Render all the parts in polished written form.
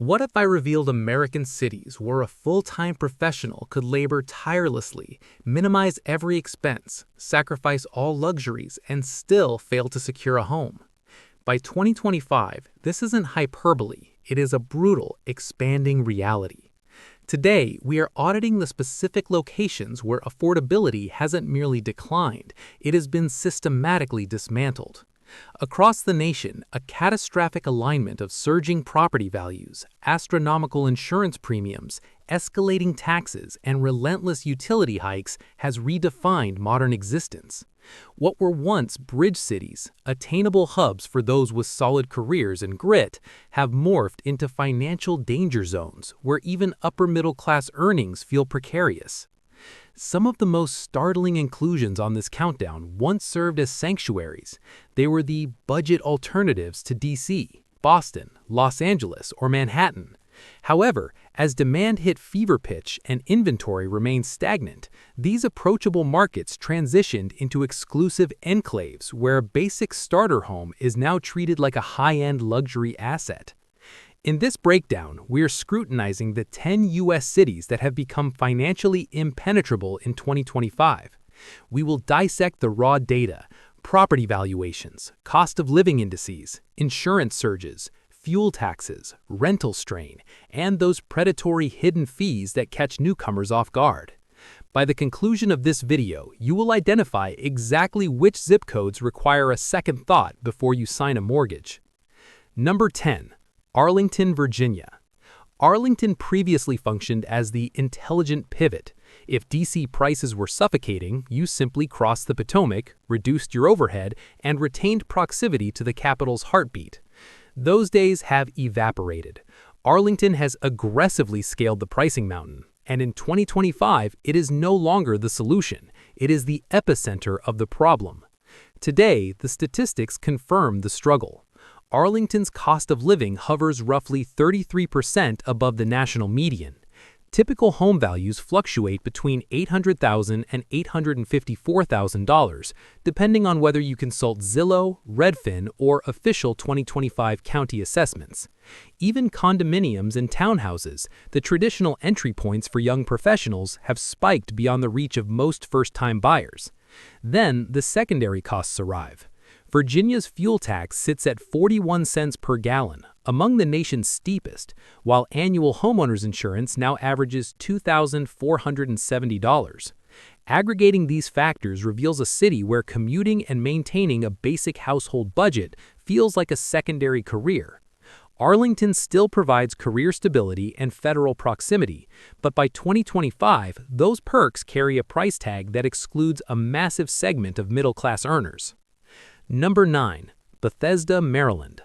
What if I revealed American cities where a full-time professional could labor tirelessly, minimize every expense, sacrifice all luxuries, and still fail to secure a home? By 2025, this isn't hyperbole, it is a brutal, expanding reality. Today, we are auditing the specific locations where affordability hasn't merely declined, it has been systematically dismantled. Across the nation, a catastrophic alignment of surging property values, astronomical insurance premiums, escalating taxes, and relentless utility hikes has redefined modern existence. What were once bridge cities, attainable hubs for those with solid careers and grit, have morphed into financial danger zones where even upper-middle-class earnings feel precarious. Some of the most startling inclusions on this countdown once served as sanctuaries. They were the budget alternatives to DC, Boston, Los Angeles, or Manhattan. However, as demand hit fever pitch and inventory remained stagnant, these approachable markets transitioned into exclusive enclaves where a basic starter home is now treated like a high-end luxury asset. In this breakdown, we are scrutinizing the 10 U.S. cities that have become financially impenetrable in 2025. We will dissect the raw data, property valuations, cost of living indices, insurance surges, fuel taxes, rental strain, and those predatory hidden fees that catch newcomers off guard. By the conclusion of this video, you will identify exactly which zip codes require a second thought before you sign a mortgage. Number 10. Arlington, Virginia. Arlington previously functioned as the intelligent pivot. If DC prices were suffocating, you simply crossed the Potomac, reduced your overhead, and retained proximity to the capital's heartbeat. Those days have evaporated. Arlington has aggressively scaled the pricing mountain, and in 2025, it is no longer the solution. It is the epicenter of the problem. Today, the statistics confirm the struggle. Arlington's cost of living hovers roughly 33% above the national median. Typical home values fluctuate between $800,000 and $854,000, depending on whether you consult Zillow, Redfin, or official 2025 county assessments. Even condominiums and townhouses, the traditional entry points for young professionals, have spiked beyond the reach of most first-time buyers. Then, the secondary costs arrive. Virginia's fuel tax sits at 41 cents per gallon, among the nation's steepest, while annual homeowners insurance now averages $2,470. Aggregating these factors reveals a city where commuting and maintaining a basic household budget feels like a secondary career. Arlington still provides career stability and federal proximity, but by 2025, those perks carry a price tag that excludes a massive segment of middle-class earners. Number 9. Bethesda, Maryland.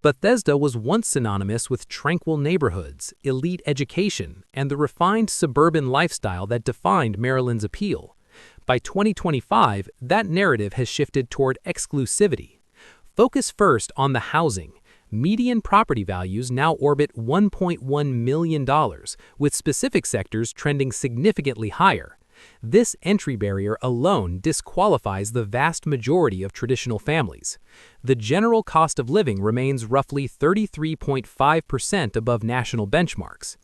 Bethesda was once synonymous with tranquil neighborhoods, elite education, and the refined suburban lifestyle that defined Maryland's appeal. By 2025, that narrative has shifted toward exclusivity. Focus first on the housing. Median property values now orbit $1.1 million, with specific sectors trending significantly higher. This entry barrier alone disqualifies the vast majority of traditional families. The general cost of living remains roughly 33.5% above national benchmarks.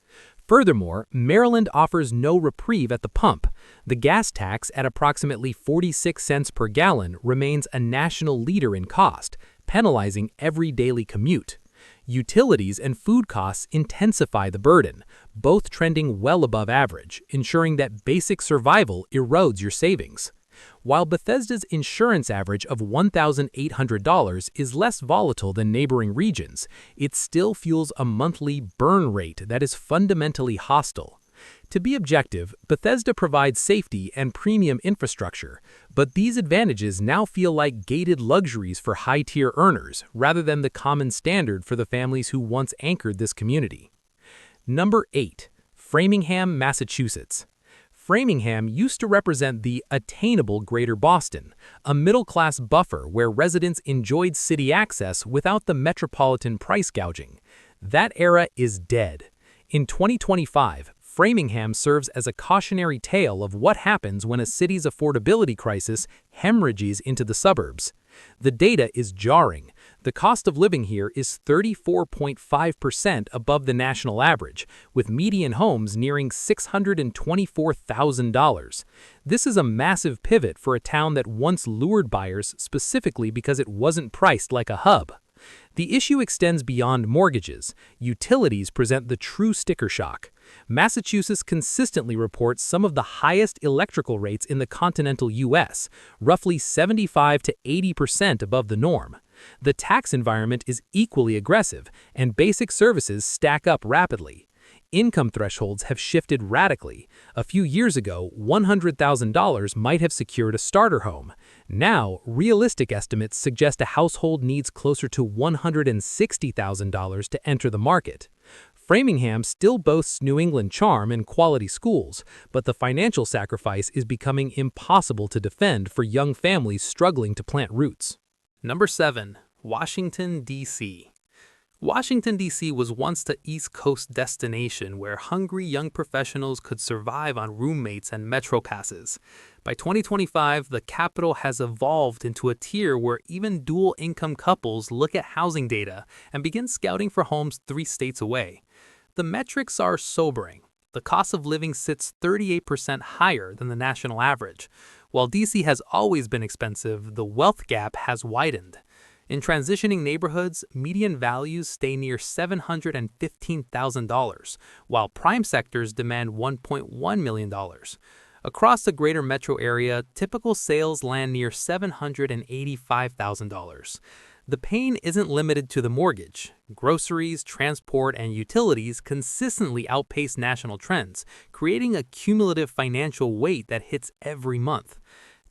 Furthermore, Maryland offers no reprieve at the pump. The gas tax at approximately 46 cents per gallon remains a national leader in cost, penalizing every daily commute. Utilities and food costs intensify the burden, both trending well above average, ensuring that basic survival erodes your savings. While Bethesda's insurance average of $1,800 is less volatile than neighboring regions, it still fuels a monthly burn rate that is fundamentally hostile. To be objective, Bethesda provides safety and premium infrastructure, but these advantages now feel like gated luxuries for high-tier earners rather than the common standard for the families who once anchored this community. Number 8. Framingham, Massachusetts. Framingham used to represent the attainable Greater Boston, a middle-class buffer where residents enjoyed city access without the metropolitan price gouging. That era is dead. In 2025, Framingham serves as a cautionary tale of what happens when a city's affordability crisis hemorrhages into the suburbs. The data is jarring. The cost of living here is 34.5% above the national average, with median homes nearing $624,000. This is a massive pivot for a town that once lured buyers specifically because it wasn't priced like a hub. The issue extends beyond mortgages. Utilities present the true sticker shock. Massachusetts consistently reports some of the highest electrical rates in the continental U.S., roughly 75 to 80% above the norm. The tax environment is equally aggressive, and basic services stack up rapidly. Income thresholds have shifted radically. A few years ago, $100,000 might have secured a starter home. Now, realistic estimates suggest a household needs closer to $160,000 to enter the market. Framingham still boasts New England charm and quality schools, but the financial sacrifice is becoming impossible to defend for young families struggling to plant roots. Number 7. Washington, D.C. Washington, D.C. was once the East Coast destination where hungry young professionals could survive on roommates and metro passes. By 2025, the capital has evolved into a tier where even dual-income couples look at housing data and begin scouting for homes 3 states away. The metrics are sobering. The cost of living sits 38% higher than the national average. While D.C. has always been expensive, the wealth gap has widened. In transitioning neighborhoods, median values stay near $715,000, while prime sectors demand $1.1 million. Across the greater metro area, typical sales land near $785,000. The pain isn't limited to the mortgage. Groceries, transport, and utilities consistently outpace national trends, creating a cumulative financial weight that hits every month.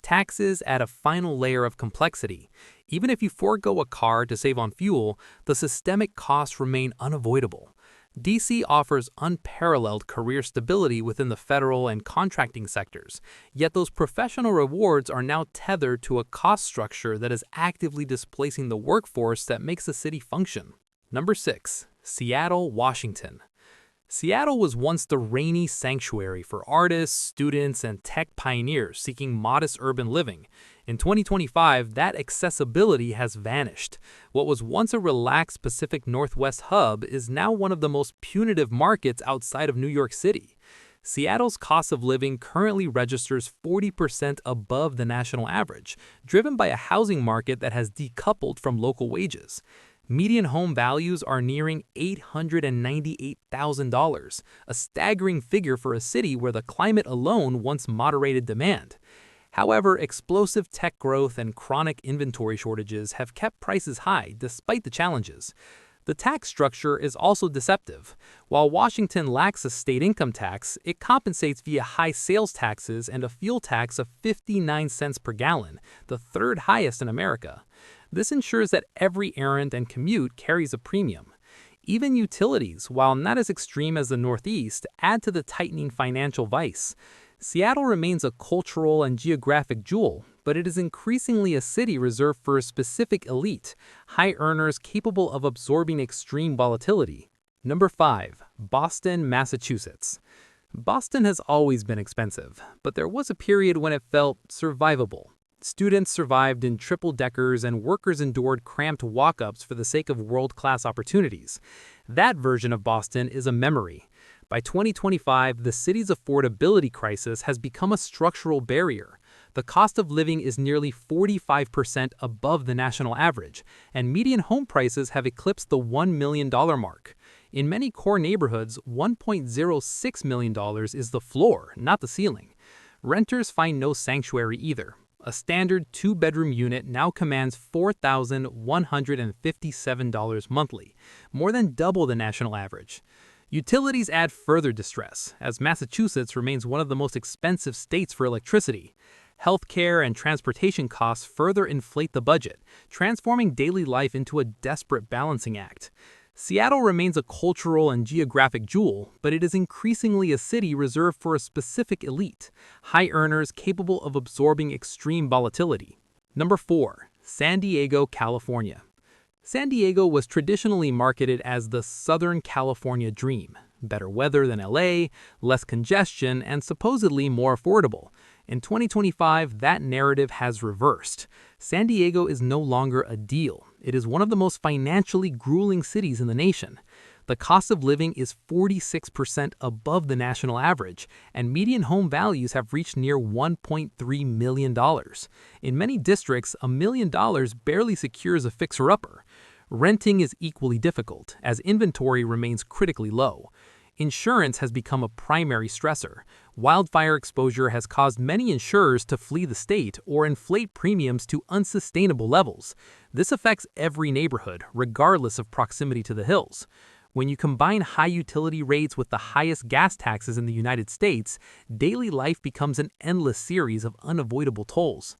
Taxes add a final layer of complexity. Even if you forego a car to save on fuel, the systemic costs remain unavoidable. D.C. offers unparalleled career stability within the federal and contracting sectors, yet those professional rewards are now tethered to a cost structure that is actively displacing the workforce that makes the city function. Number 6. Seattle, Washington. Seattle was once the rainy sanctuary for artists, students, and tech pioneers seeking modest urban living. In 2025, that accessibility has vanished. What was once a relaxed Pacific Northwest hub is now one of the most punitive markets outside of New York City. Seattle's cost of living currently registers 40% above the national average, driven by a housing market that has decoupled from local wages. Median home values are nearing $898,000, a staggering figure for a city where the climate alone once moderated demand. However, explosive tech growth and chronic inventory shortages have kept prices high despite the challenges. The tax structure is also deceptive. While Washington lacks a state income tax, it compensates via high sales taxes and a fuel tax of 59 cents per gallon, the 3rd highest in America. This ensures that every errand and commute carries a premium. Even utilities, while not as extreme as the Northeast, add to the tightening financial vice. Seattle remains a cultural and geographic jewel, but it is increasingly a city reserved for a specific elite, high earners capable of absorbing extreme volatility. Number 5. Boston, Massachusetts. Boston has always been expensive, but there was a period when it felt survivable. Students survived in triple-deckers and workers endured cramped walk-ups for the sake of world-class opportunities. That version of Boston is a memory. By 2025, the city's affordability crisis has become a structural barrier. The cost of living is nearly 45% above the national average, and median home prices have eclipsed the $1 million mark. In many core neighborhoods, $1.06 million is the floor, not the ceiling. Renters find no sanctuary either. A standard 2-bedroom unit now commands $4,157 monthly, more than double the national average. Utilities add further distress, as Massachusetts remains one of the most expensive states for electricity. Healthcare and transportation costs further inflate the budget, transforming daily life into a desperate balancing act. Seattle remains a cultural and geographic jewel, but it is increasingly a city reserved for a specific elite, high earners capable of absorbing extreme volatility. Number 4. San Diego, California. San Diego was traditionally marketed as the Southern California dream. Better weather than LA, less congestion, and supposedly more affordable. In 2025, that narrative has reversed. San Diego is no longer a deal. it is one of the most financially grueling cities in the nation. The cost of living is 46% above the national average, and median home values have reached near $1.3 million. In many districts, $1 million barely secures a fixer-upper. Renting is equally difficult, as inventory remains critically low. Insurance has become a primary stressor. Wildfire exposure has caused many insurers to flee the state or inflate premiums to unsustainable levels. This affects every neighborhood, regardless of proximity to the hills. When you combine high utility rates with the highest gas taxes in the United States, daily life becomes an endless series of unavoidable tolls.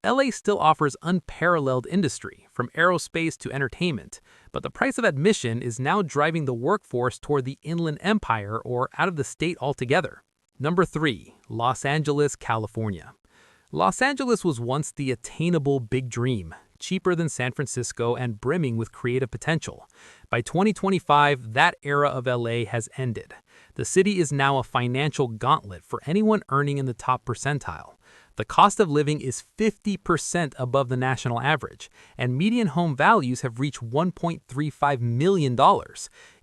LA still offers unparalleled industry, from aerospace to entertainment, but the price of admission is now driving the workforce toward the Inland Empire or out of the state altogether. Number 3. Los Angeles, California. Los Angeles was once the attainable big dream, cheaper than San Francisco and brimming with creative potential. By 2025, that era of LA has ended. The city is now a financial gauntlet for anyone earning in the top percentile. The cost of living is 50% above the national average, and median home values have reached $1.35 million.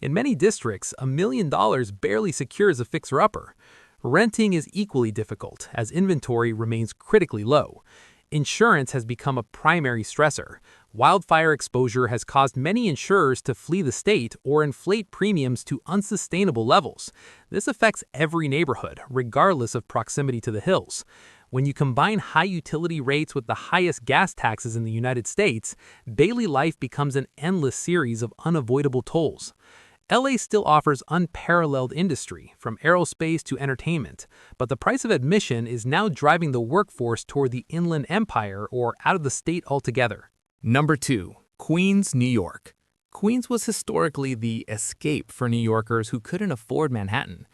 In many districts, $1 million barely secures a fixer-upper. Renting is equally difficult, as inventory remains critically low. Insurance has become a primary stressor. Wildfire exposure has caused many insurers to flee the state or inflate premiums to unsustainable levels. This affects every neighborhood, regardless of proximity to the hills. When you combine high utility rates with the highest gas taxes in the United States, daily life becomes an endless series of unavoidable tolls. LA still offers unparalleled industry, from aerospace to entertainment, but the price of admission is now driving the workforce toward the Inland Empire or out of the state altogether. Number 2. Queens, New York. Queens was historically the escape for New Yorkers who couldn't afford Manhattan.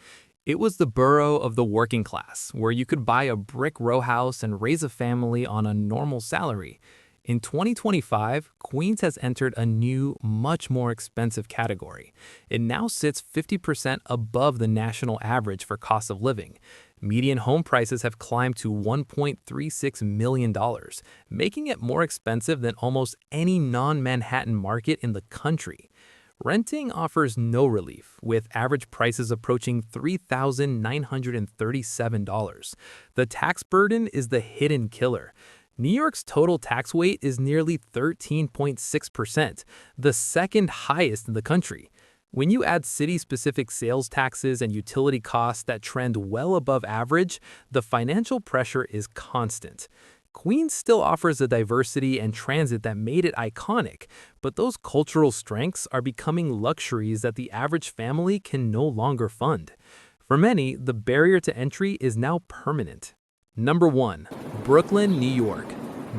It was the borough of the working class, where you could buy a brick row house and raise a family on a normal salary. In 2025, Queens has entered a new, much more expensive category. It now sits 50% above the national average for cost of living. Median home prices have climbed to $1.36 million, making it more expensive than almost any non-Manhattan market in the country. Renting offers no relief, with average prices approaching $3,937. The tax burden is the hidden killer. New York's total tax weight is nearly 13.6%, the second highest in the country. When you add city-specific sales taxes and utility costs that trend well above average, the financial pressure is constant. Queens still offers a diversity and transit that made it iconic, but those cultural strengths are becoming luxuries that the average family can no longer fund. For many, the barrier to entry is now permanent. Number 1. Brooklyn, New York.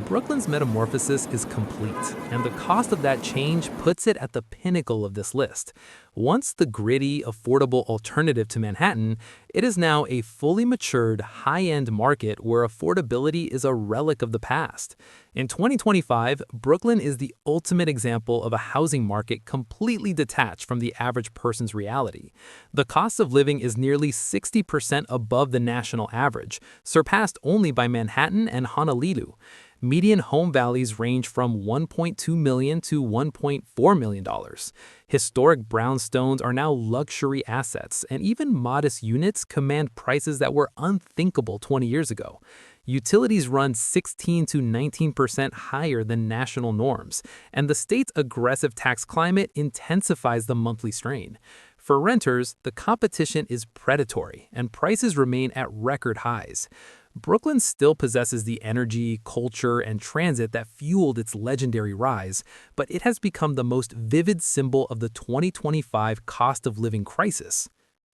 Brooklyn's metamorphosis is complete, and the cost of that change puts it at the pinnacle of this list. Once the gritty, affordable alternative to Manhattan, it is now a fully matured, high-end market where affordability is a relic of the past. In 2025, Brooklyn is the ultimate example of a housing market completely detached from the average person's reality. The cost of living is nearly 60% above the national average, surpassed only by Manhattan and Honolulu. Median home values range from $1.2 million to $1.4 million. Historic brownstones are now luxury assets, and even modest units command prices that were unthinkable 20 years ago. Utilities run 16 to 19% higher than national norms, and the state's aggressive tax climate intensifies the monthly strain. For renters, the competition is predatory, and prices remain at record highs. Brooklyn still possesses the energy, culture, and transit that fueled its legendary rise, but it has become the most vivid symbol of the 2025 cost of living crisis.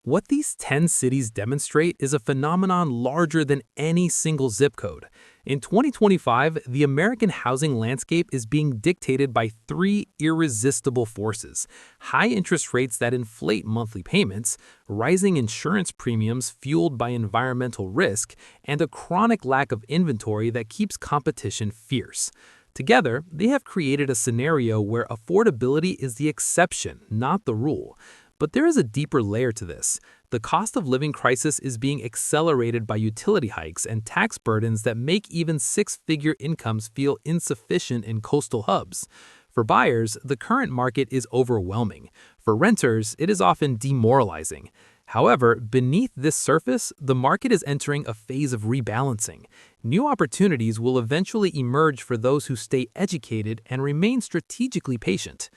What these 10 cities demonstrate is a phenomenon larger than any single zip code. In 2025, the American housing landscape is being dictated by 3 irresistible forces: high interest rates that inflate monthly payments, rising insurance premiums fueled by environmental risk, and a chronic lack of inventory that keeps competition fierce. Together, they have created a scenario where affordability is the exception, not the rule. But there is a deeper layer to this. The cost of living crisis is being accelerated by utility hikes and tax burdens that make even 6-figure incomes feel insufficient in coastal hubs. For buyers, the current market is overwhelming. For renters, it is often demoralizing. However, beneath this surface, the market is entering a phase of rebalancing. New opportunities will eventually emerge for those who stay educated and remain strategically patient.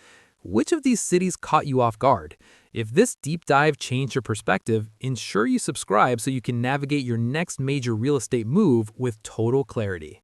Which of these cities caught you off guard? If this deep dive changed your perspective, ensure you subscribe so you can navigate your next major real estate move with total clarity.